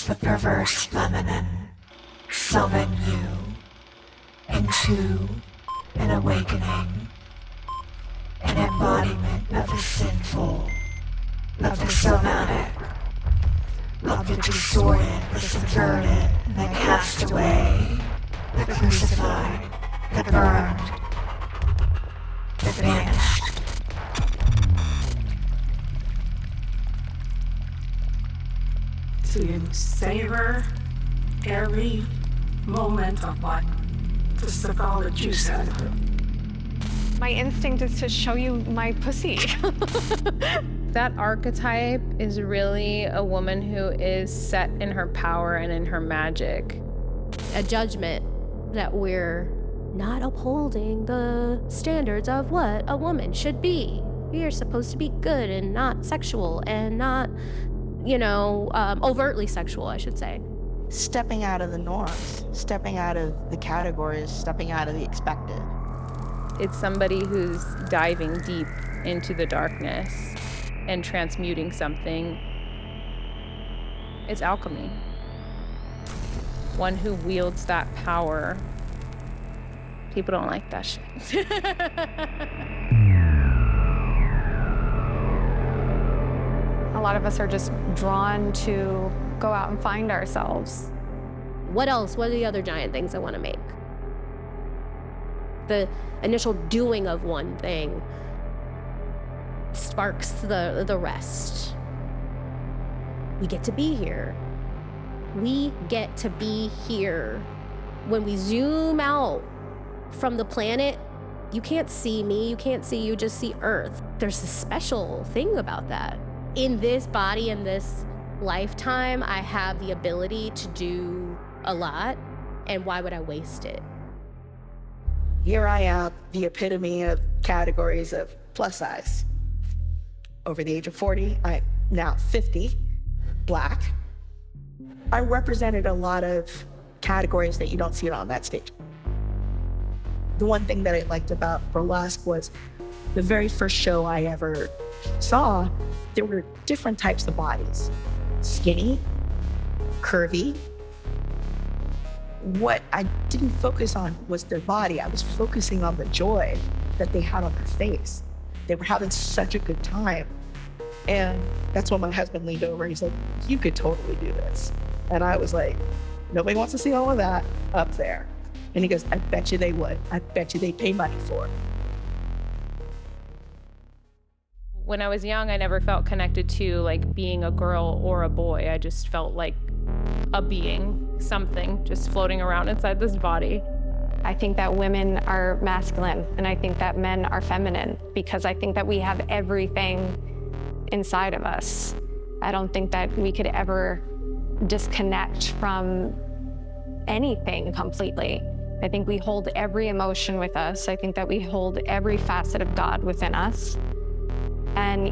the perverse feminine summon you into an awakening, an embodiment of the sinful, of the somatic, of the distorted, the subverted, the castaway, the crucified, the burned, the banished. To savor every moment of life, to suck all the juice out of it. My instinct is to show you my pussy. That archetype is really a woman who is set in her power and in her magic. A judgment that we're not upholding the standards of what a woman should be. We are supposed to be good and not sexual and not, overtly sexual, I should say. Stepping out of the norms, stepping out of the categories, stepping out of the expected. It's somebody who's diving deep into the darkness and transmuting something. It's alchemy. One who wields that power. People don't like that shit. A lot of us are just drawn to go out and find ourselves. What else? What are the other giant things I want to make? The initial doing of one thing sparks the rest. We get to be here. We get to be here. When we zoom out from the planet, you can't see me, you can't see you, just see Earth. There's a special thing about that. In this body, in this lifetime, I have the ability to do a lot, and why would I waste it? Here I am, the epitome of categories of plus size. Over the age of 40, I'm now 50, Black. I represented a lot of categories that you don't see on that stage. The one thing that I liked about burlesque was the very first show I ever saw, there were different types of bodies. Skinny, curvy. What I didn't focus on was their body. I was focusing on the joy that they had on their face. They were having such a good time. And that's when my husband leaned over and he's like, you could totally do this. And I was like, nobody wants to see all of that up there. And he goes, I bet you they would. I bet you they'd pay money for it. When I was young, I never felt connected to like being a girl or a boy. I just felt like a being, something just floating around inside this body. I think that women are masculine, and I think that men are feminine, because I think that we have everything inside of us. I don't think that we could ever disconnect from anything completely. I think we hold every emotion with us. I think that we hold every facet of God within us. And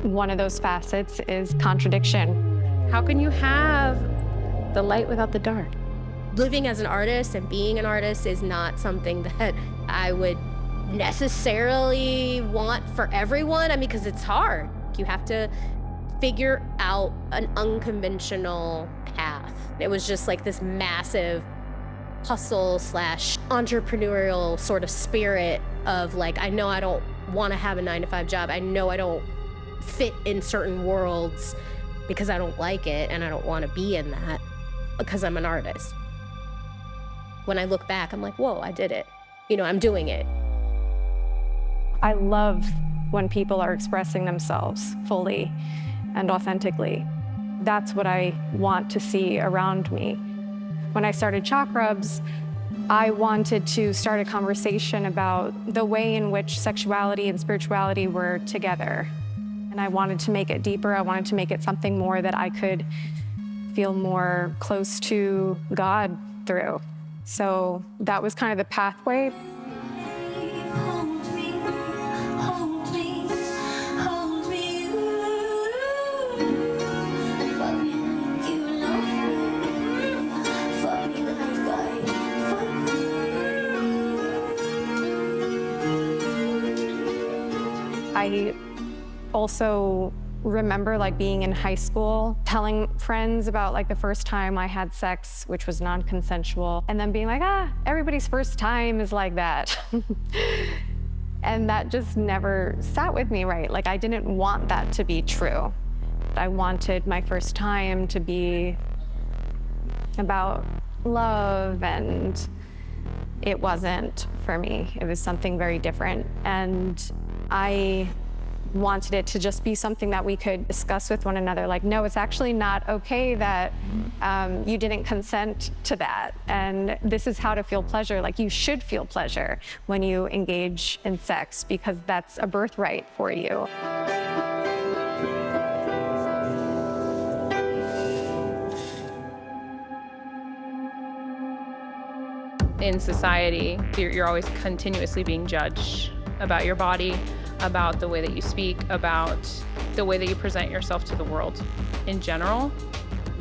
one of those facets is contradiction. How can you have the light without the dark? Living as an artist and being an artist is not something that I would necessarily want for everyone. I mean, because it's hard. You have to figure out an unconventional path. It was just like this massive hustle / entrepreneurial sort of spirit of like, I know I don't want to have a 9-to-5 job. I know I don't fit in certain worlds because I don't like it and I don't want to be in that because I'm an artist. When I look back, I'm like, whoa, I did it. I'm doing it. I love when people are expressing themselves fully and authentically. That's what I want to see around me. When I started Chakrubs, I wanted to start a conversation about the way in which sexuality and spirituality were together. And I wanted to make it deeper. I wanted to make it something more that I could feel more close to God through. So that was kind of the pathway. I also remember like being in high school, telling friends about like the first time I had sex, which was non-consensual, and then being like, everybody's first time is like that. And that just never sat with me right. Like I didn't want that to be true. I wanted my first time to be about love, and it wasn't for me. It was something very different. And I wanted it to just be something that we could discuss with one another. Like, no, it's actually not okay that you didn't consent to that. And this is how to feel pleasure. Like, you should feel pleasure when you engage in sex because that's a birthright for you. In society, you're always continuously being judged about your body, about the way that you speak, about the way that you present yourself to the world in general.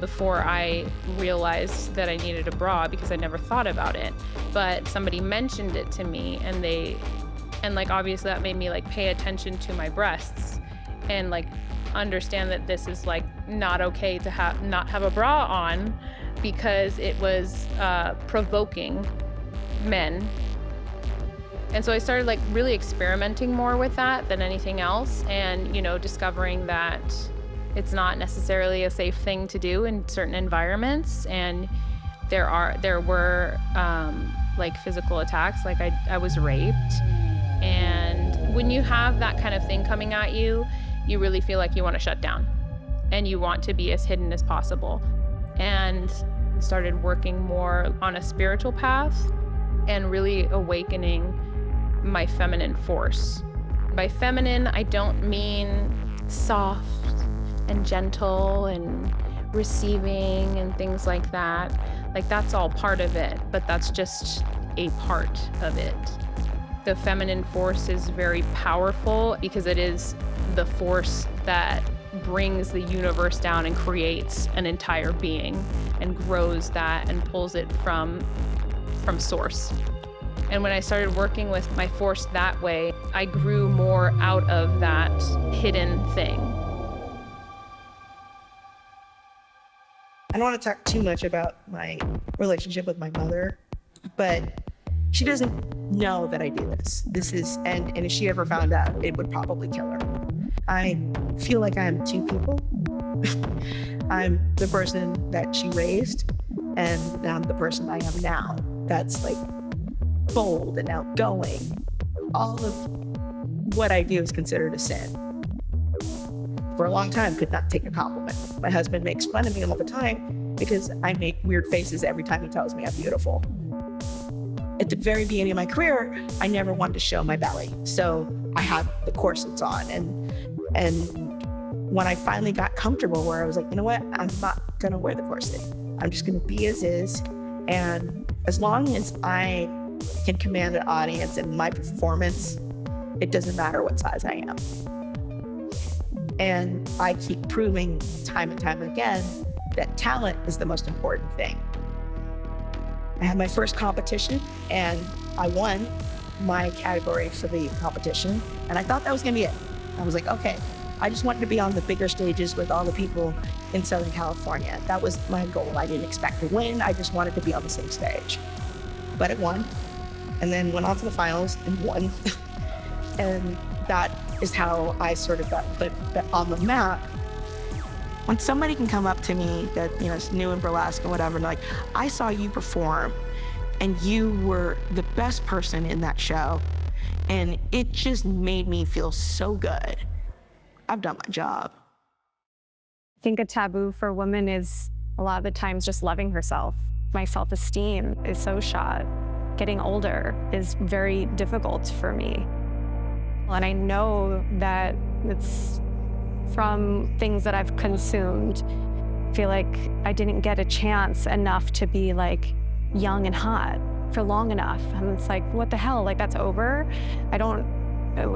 Before I realized that I needed a bra, because I never thought about it, but somebody mentioned it to me, and like obviously that made me like pay attention to my breasts and like understand that this is like not okay to not have a bra on, because it was provoking men. And so I started like really experimenting more with that than anything else, and discovering that it's not necessarily a safe thing to do in certain environments. And there were like physical attacks, like I was raped. And when you have that kind of thing coming at you, you really feel like you want to shut down and you want to be as hidden as possible. And started working more on a spiritual path and really awakening my feminine force. By feminine, I don't mean soft and gentle and receiving and things like that. Like, that's all part of it, but that's just a part of it. The feminine force is very powerful because it is the force that brings the universe down and creates an entire being and grows that and pulls it from source. And when I started working with my force that way, I grew more out of that hidden thing. I don't want to talk too much about my relationship with my mother, but she doesn't know that I do this. And if she ever found out, it would probably kill her. I feel like I'm two people. I'm the person that she raised, and I'm the person I am now. That's like bold and outgoing. All of what I do is considered a sin. For a long time, could not take a compliment. My husband makes fun of me all the time because I make weird faces every time he tells me I'm beautiful. At the very beginning of my career, I never wanted to show my belly. So I had the corsets on. And when I finally got comfortable where I was like, you know what, I'm not gonna wear the corset. I'm just gonna be as is. And as long as I can command an audience and my performance, it doesn't matter what size I am. And I keep proving time and time again that talent is the most important thing. I had my first competition and I won my category for the competition. And I thought that was gonna be it. I was like, okay, I just wanted to be on the bigger stages with all the people in Southern California. That was my goal. I didn't expect to win. I just wanted to be on the same stage. But it won. And then went on to the finals and won. And that is how I sort of got put on the map. When somebody can come up to me that, is new in burlesque and whatever, and like, I saw you perform and you were the best person in that show. And it just made me feel so good. I've done my job. I think a taboo for women is a lot of the times just loving herself. My self-esteem is so shot. Getting older is very difficult for me. And I know that it's from things that I've consumed. I feel like I didn't get a chance enough to be like young and hot for long enough. And it's like, what the hell? Like, that's over?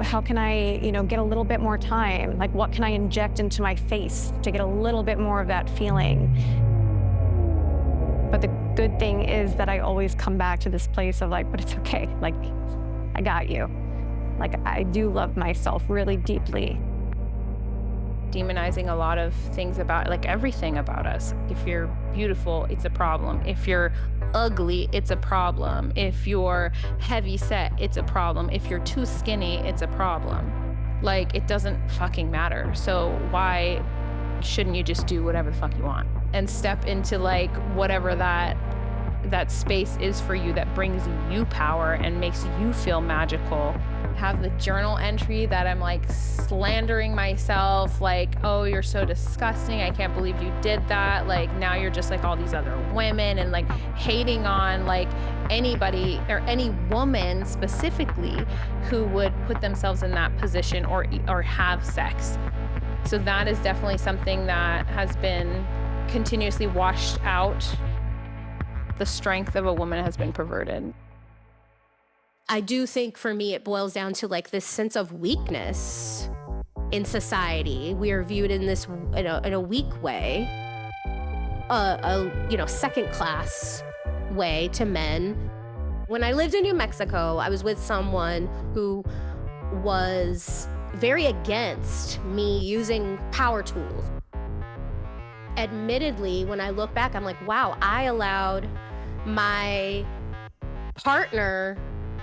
How can I, get a little bit more time? Like, what can I inject into my face to get a little bit more of that feeling? But the good thing is that I always come back to this place of like, but it's okay. Like, I got you. Like, I do love myself really deeply. demonizing a lot of things about, like, everything about us. If you're beautiful, it's a problem. If you're ugly, it's a problem. If you're heavy set, it's a problem. If you're too skinny, it's a problem. Like, it doesn't fucking matter. So why shouldn't you just do whatever the fuck you want and step into, like, whatever that space is for you that brings you power and makes you feel magical? Have the journal entry that I'm, like, slandering myself, like, oh, you're so disgusting, I can't believe you did that, like, now you're just like all these other women, and, like, hating on, like, anybody or any woman specifically who would put themselves in that position or have sex. So that is definitely something that has been continuously washed out. The strength of a woman has been perverted. I do think for me it boils down to, like, this sense of weakness in society. We are viewed in this in a weak way, second class way to men. When I lived in New Mexico, I was with someone who was very against me using power tools. Admittedly, when I look back, I'm like, wow, I allowed my partner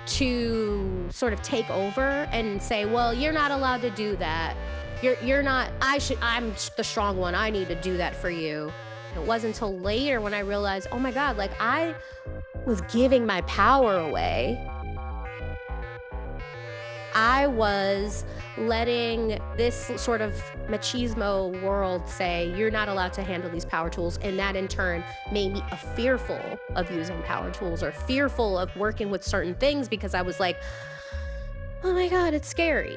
to sort of take over and say, well, you're not allowed to do that. You're not, I'm the strong one. I need to do that for you. It wasn't until later when I realized, oh my God, like, I was giving my power away. I was letting this sort of machismo world say, you're not allowed to handle these power tools. And that in turn made me fearful of using power tools or fearful of working with certain things, because I was like, oh my God, it's scary.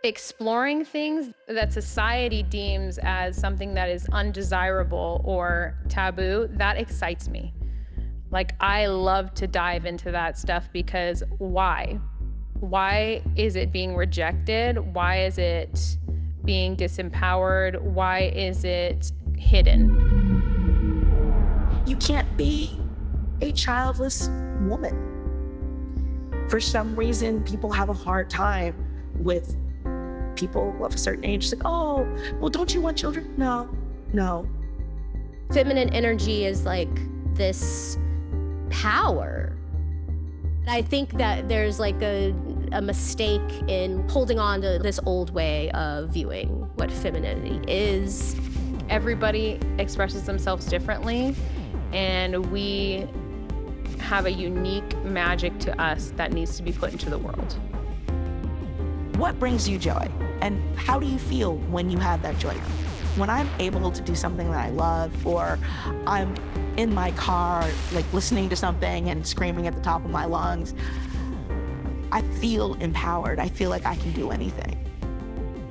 Exploring things that society deems as something that is undesirable or taboo, that excites me. Like, I love to dive into that stuff, because why? Why is it being rejected? Why is it being disempowered? Why is it hidden? You can't be a childless woman. For some reason, people have a hard time with people of a certain age. It's like, oh, well, don't you want children? No. Feminine energy is like this power. I think that there's like a mistake in holding on to this old way of viewing what femininity is. Everybody expresses themselves differently, and we have a unique magic to us that needs to be put into the world. What brings you joy? And how do you feel when you have that joy? When I'm able to do something that I love, or I'm in my car, like listening to something and screaming at the top of my lungs, I feel empowered. I feel like I can do anything.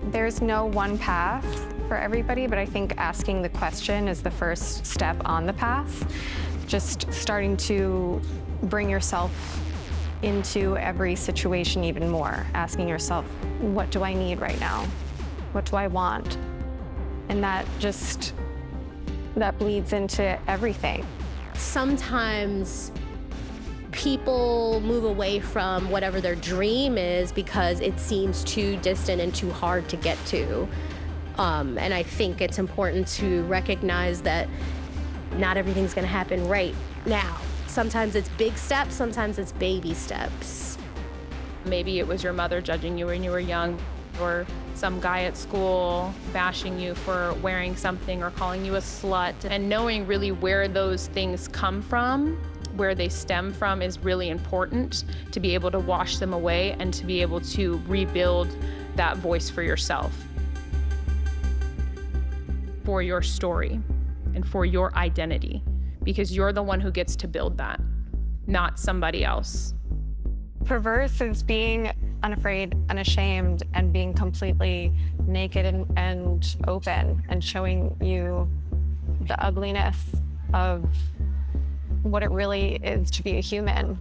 There's no one path for everybody, but I think asking the question is the first step on the path. Just starting to bring yourself into every situation even more, asking yourself, what do I need right now? What do I want? And that bleeds into everything. Sometimes people move away from whatever their dream is because it seems too distant and too hard to get to. And I think it's important to recognize that not everything's gonna happen right now. Sometimes it's big steps, sometimes it's baby steps. Maybe it was your mother judging you when you were young, or some guy at school bashing you for wearing something or calling you a slut. And knowing really where those things come from, where they stem from, is really important to be able to wash them away and to be able to rebuild that voice for yourself, for your story, and for your identity, because you're the one who gets to build that, not somebody else. Perverse is being unafraid, unashamed, and being completely naked and open, and showing you the ugliness of what it really is to be a human.